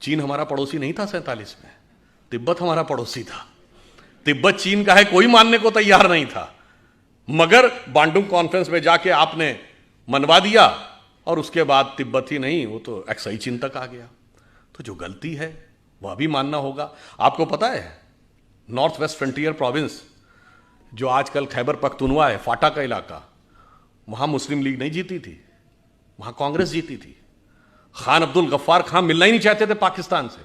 चीन हमारा पड़ोसी नहीं था 47 में, तिब्बत हमारा पड़ोसी था। तिब्बत चीन का है कोई मानने को तैयार नहीं था, मगर बांडुंग कॉन्फ्रेंस में जाके आपने मनवा दिया और उसके बाद तिब्बत ही नहीं, वो तो एक्साई चीन तक आ गया। तो जो गलती है वह भी मानना होगा। आपको पता है नॉर्थ वेस्ट फ्रंटियर प्रोविंस जो आजकल खैबर पख्तूनवा है, फाटा का इलाका, वहां मुस्लिम लीग नहीं जीती थी, वहां कांग्रेस जीती थी। खान अब्दुल गफ्फार खान मिलना ही नहीं चाहते थे पाकिस्तान से,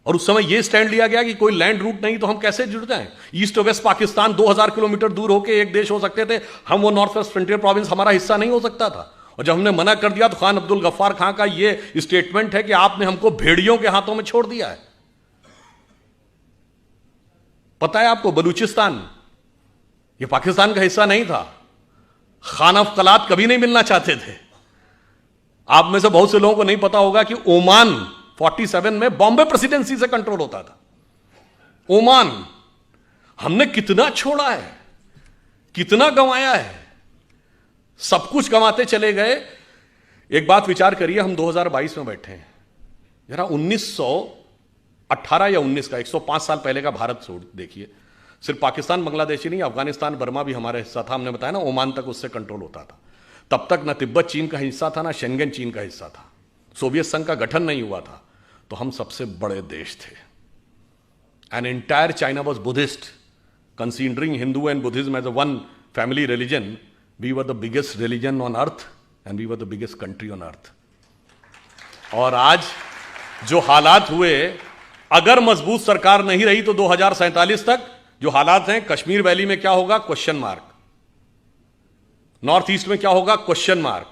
और उस समय यह स्टैंड लिया गया कि कोई लैंड रूट नहीं तो हम कैसे जुड़ जाएं। ईस्ट और वेस्ट पाकिस्तान 2000 किलोमीटर दूर होकर एक देश हो सकते थे, हम वो नॉर्थ वेस्ट फ्रंटियर प्रोविंस हमारा हिस्सा नहीं हो सकता था। और जब हमने मना कर दिया तो खान अब्दुल गफ्फार खान का यह स्टेटमेंट है कि आपने हमको भेड़ियों के हाथों में छोड़ दिया है। पता है आपको, बलूचिस्तान यह पाकिस्तान का हिस्सा नहीं था। खान अफ कलात कभी नहीं मिलना चाहते थे। आप में से बहुत से लोगों को नहीं पता होगा कि ओमान 47 में बॉम्बे प्रेसिडेंसी से कंट्रोल होता था। ओमान हमने कितना छोड़ा है, कितना गंवाया है, सब कुछ गंवाते चले गए। एक बात विचार करिए, हम 2022 में बैठे हैं, जरा 1918 या 19 का 105 साल पहले का भारत छोड़ देखिए। सिर्फ पाकिस्तान बांग्लादेश ही नहीं, अफगानिस्तान बर्मा भी हमारा हिस्सा था। हमने बताया ना, ओमान तक उससे कंट्रोल होता था। तब तक ना तिब्बत चीन का हिस्सा था, ना शेंगन चीन का हिस्सा था। सोवियत संघ का गठन नहीं हुआ था, तो हम सबसे बड़े देश थे। An entire China was Buddhist, considering Hindu and Buddhism as a one family religion. We were the biggest religion on earth and we were the biggest country on earth. और आज जो हालात हुए, अगर मजबूत सरकार नहीं रही तो 2047 तक जो हालात हैं, कश्मीर वैली में क्या होगा, क्वेश्चन मार्क। नॉर्थ ईस्ट में क्या होगा, क्वेश्चन मार्क।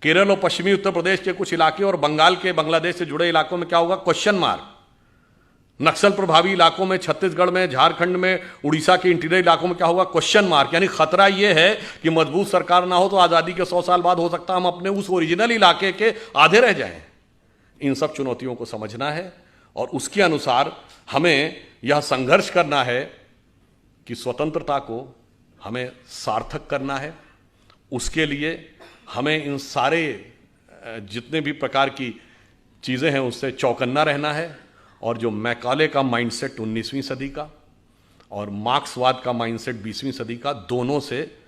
केरल और पश्चिमी उत्तर प्रदेश के कुछ इलाके और बंगाल के, बांग्लादेश से जुड़े इलाकों में क्या होगा, क्वेश्चन मार्क। नक्सल प्रभावी इलाकों में, छत्तीसगढ़ में, झारखंड में, उड़ीसा के इंटीरियर इलाकों में क्या होगा, क्वेश्चन मार्क। यानी खतरा यह है कि मजबूत सरकार ना हो तो आजादी के 100 साल बाद हो सकता है हम अपने उस ओरिजिनल इलाके के आधे रह जाएं। इन सब चुनौतियों को समझना है और उसके अनुसार हमें यह संघर्ष करना है कि स्वतंत्रता को हमें सार्थक करना है। उसके लिए हमें इन सारे जितने भी प्रकार की चीज़ें हैं उससे चौकन्ना रहना है। और जो मैकाले का माइंडसेट 19वीं सदी का और मार्क्सवाद का माइंडसेट 20वीं सदी का, दोनों से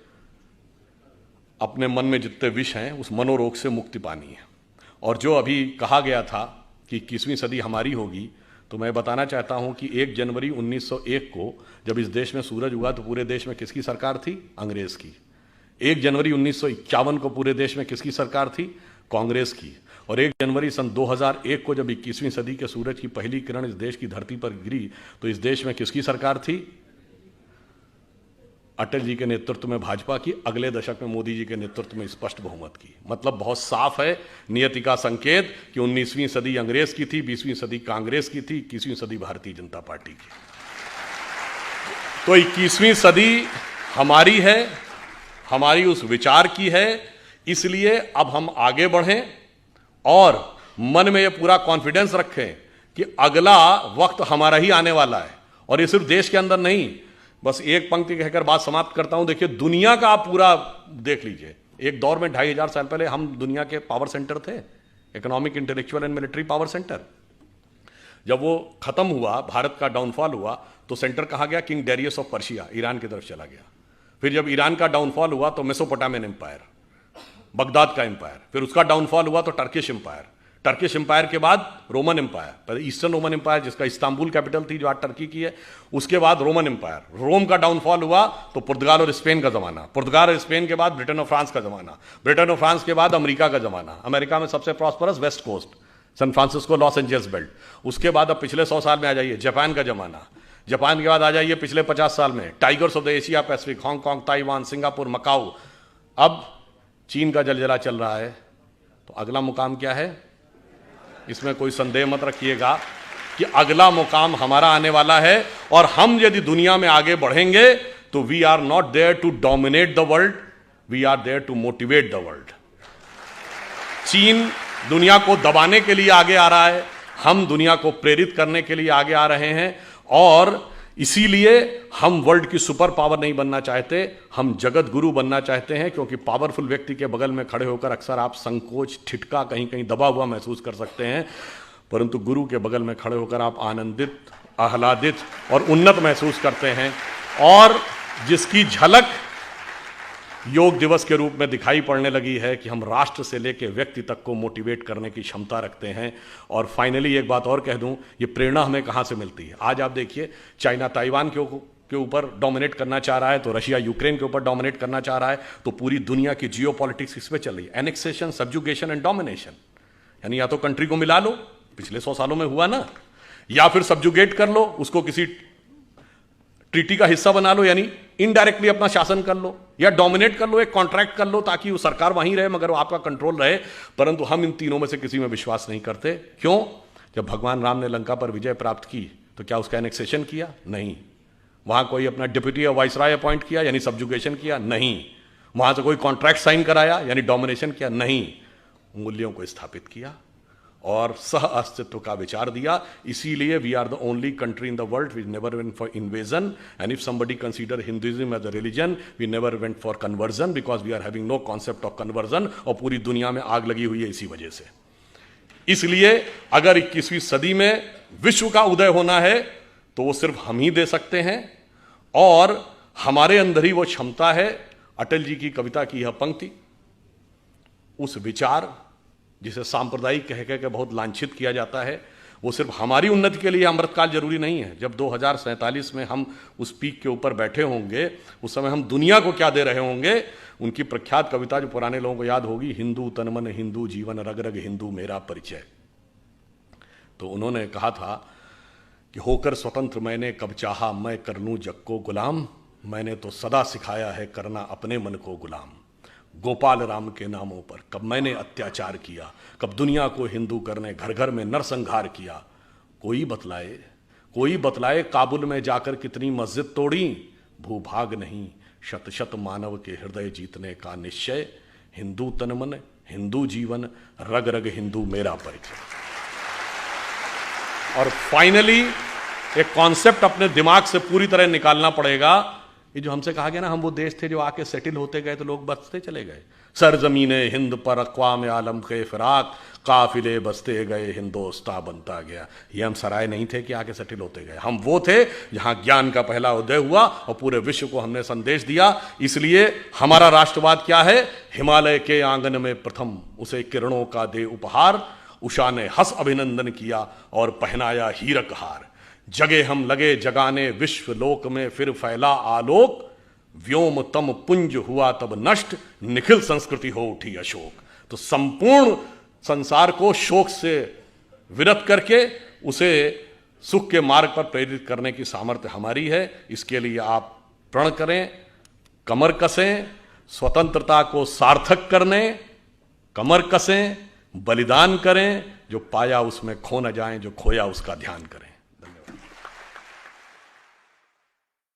अपने मन में जितने विष हैं उस मनोरोग से मुक्ति पानी है। और जो अभी कहा गया था कि 21वीं सदी हमारी होगी, तो मैं बताना चाहता हूं कि 1 जनवरी 1901 को जब इस देश में सूरज उगा तो पूरे देश में किसकी सरकार थी, अंग्रेज की। 1 जनवरी 1951 को पूरे देश में किसकी सरकार थी, कांग्रेस की। और 1 जनवरी सन 2001 को जब 21वीं सदी के सूरज की पहली किरण इस देश की धरती पर गिरी तो इस देश में किसकी सरकार थी, अटल जी के नेतृत्व में भाजपा की। अगले दशक में मोदी जी के नेतृत्व में स्पष्ट बहुमत की। मतलब बहुत साफ है नियति का संकेत कि 19वीं सदी अंग्रेज की थी, 20वीं सदी कांग्रेस की थी, 21वीं सदी भारतीय जनता पार्टी की। तो 21वीं सदी हमारी है, हमारी उस विचार की है। इसलिए अब हम आगे बढ़ें और मन में यह पूरा कॉन्फिडेंस रखें कि अगला वक्त हमारा ही आने वाला है। और ये सिर्फ देश के अंदर नहीं, बस एक पंक्ति कहकर बात समाप्त करता हूं। देखिए, दुनिया का आप पूरा देख लीजिए। एक दौर में 2500 साल पहले हम दुनिया के पावर सेंटर थे, economic, intellectual and military power centre. जब वो खत्म हुआ, भारत का डाउनफॉल हुआ, तो सेंटर कहा गया king Darius of Persia, Iran की तरफ चला गया। फिर जब ईरान का डाउनफॉल हुआ तो मेसोपोटामियन एम्पायर, बगदाद का एम्पायर। फिर उसका डाउनफॉल हुआ तो टर्किश एम्पायर। टर्किश एम्पायर के बाद रोमन एम्पायर, पहले ईस्टर्न रोमन एम्पायर जिसका इस्तांबुल कैपिटल थी जो आज टर्की की है, उसके बाद रोमन एम्पायर। रोम का डाउनफॉल हुआ तो पुर्तगाल और स्पेन का जमाना। पुर्तगाल और स्पेन के बाद ब्रिटेन और फ्रांस का जमाना। ब्रिटेन और फ्रांस के बाद अमेरिका का जमाना। अमेरिका में सबसे prosperous west coast, San Francisco, Los Angeles belt. उसके बाद अब पिछले 100 साल में आ जाइए, जापान का जमाना। जापान के बाद आ जाइए पिछले 50 साल में tigers of the Asia Pacific, Hong Kong, Taiwan, Singapore, Macau. अब चीन का जलजला चल रहा है। तो अगला मुकाम क्या है, इसमें कोई संदेह मत रखिएगा कि अगला मुकाम हमारा आने वाला है। और हम यदि दुनिया में आगे बढ़ेंगे तो we are not there to dominate the world, we are there to motivate the world. चीन दुनिया को दबाने के लिए आगे आ रहा है, हम दुनिया को प्रेरित करने के लिए आगे आ रहे हैं। और इसीलिए हम वर्ल्ड की सुपर पावर नहीं बनना चाहते, हम जगत गुरु बनना चाहते हैं। क्योंकि पावरफुल व्यक्ति के बगल में खड़े होकर अक्सर आप संकोच, ठिठका, कहीं कहीं दबा हुआ महसूस कर सकते हैं। परंतु गुरु के बगल में खड़े होकर आप आनंदित, आह्लादित और उन्नत महसूस करते हैं, और जिसकी झलक योग दिवस के रूप में दिखाई पड़ने लगी है कि हम राष्ट्र से लेकर व्यक्ति तक को मोटिवेट करने की क्षमता रखते हैं। और फाइनली एक बात और कह दूं, ये प्रेरणा हमें कहां से मिलती है? आज आप देखिए, चाइना ताइवान के ऊपर डोमिनेट करना चाह रहा है, तो रशिया यूक्रेन के ऊपर डोमिनेट करना चाह रहा है, तो पूरी दुनिया की जियोपॉलिटिक्स इस पे चल रही है, एनेक्सेशन, सब्जुगेशन एंड डोमिनेशन। यानी या तो कंट्री को मिला लो, पिछले 100 सालों में हुआ ना, या फिर सब्जुगेट कर लो, उसको किसी ट्रीटी का हिस्सा बना लो, यानी इनडायरेक्टली अपना शासन कर लो, या डोमिनेट कर लो, एक कॉन्ट्रैक्ट कर लो ताकि वो सरकार वहीं रहे मगर वो आपका कंट्रोल रहे। परंतु हम इन तीनों में से किसी में विश्वास नहीं करते। क्यों? जब भगवान राम ने लंका पर विजय प्राप्त की तो क्या उसका एनेक्सेशन किया? नहीं। वहां कोई अपना डिप्टी या वाइसराय अपॉइंट किया, यानी सब्जुगेशन किया? नहीं। वहां से कोई कॉन्ट्रैक्ट साइन कराया, यानी डोमिनेशन किया? नहीं। मूल्यों को स्थापित किया और सह अस्तित्व का विचार दिया। इसीलिए we are the only country in the world we never went for invasion, and if somebody consider Hinduism as a religion, we never went for conversion, because we are having no concept of conversion. और पूरी दुनिया में आग लगी हुई है इसी वजह से। इसलिए अगर 21वीं सदी में विश्व का उदय होना है तो वो सिर्फ हम ही दे सकते हैं, और हमारे अंदर ही वो क्षमता है। अटल जी की कविता की यह पंक्ति, उस विचार जिसे सांप्रदायिक कह के बहुत लांछित किया जाता है, वो सिर्फ हमारी उन्नति के लिए अमृतकाल जरूरी नहीं है। जब 2047 में हम उस पीक के ऊपर बैठे होंगे, उस समय हम दुनिया को क्या दे रहे होंगे? उनकी प्रख्यात कविता जो पुराने लोगों को याद होगी, हिंदू तन मन हिंदू जीवन, रग रग हिंदू मेरा परिचय। तो उन्होंने कहा था कि होकर स्वतंत्र मैंने कब चाहा मैं कर लूं जग को गुलाम, मैंने तो सदा सिखाया है करना अपने मन को गुलाम। गोपाल राम के नामों पर कब मैंने अत्याचार किया, कब दुनिया को हिंदू करने घर घर में नरसंहार किया। कोई बतलाए काबुल में जाकर कितनी मस्जिद तोड़ी, भूभाग नहीं शत शत मानव के हृदय जीतने का निश्चय। हिंदू तन मन हिंदू जीवन, रग रग हिंदू मेरा परिचय। और फाइनली एक कॉन्सेप्ट अपने दिमाग से पूरी तरह निकालना पड़ेगा। ये जो हमसे कहा गया ना, हम वो देश थे जो आके सेटल होते गए तो लोग बसते चले गए। सरजमीने हिंद पर अक़वाम आलम के फिराक, काफिले बसते गए हिंदोस्तां बनता गया। ये हम सराय नहीं थे कि आके सेटल होते गए, हम वो थे जहां ज्ञान का पहला उदय हुआ और पूरे विश्व को हमने संदेश दिया। इसलिए हमारा राष्ट्रवाद क्या है? हिमालय के आंगन में प्रथम उसे किरणों का दे उपहार, उषा ने हंस अभिनंदन किया और पहनाया हीरक हार। जगे हम लगे जगाने विश्व लोक में फिर फैला आलोक, व्योम तम पुंज हुआ तब नष्ट, निखिल संस्कृति हो उठी अशोक। तो संपूर्ण संसार को शोक से विरत करके उसे सुख के मार्ग पर प्रेरित करने की सामर्थ्य हमारी है। इसके लिए आप प्रण करें, कमर कसें, स्वतंत्रता को सार्थक करने कमर कसें, बलिदान करें, जो पाया उसमें खो न जाएं, जो खोया उसका ध्यान करें।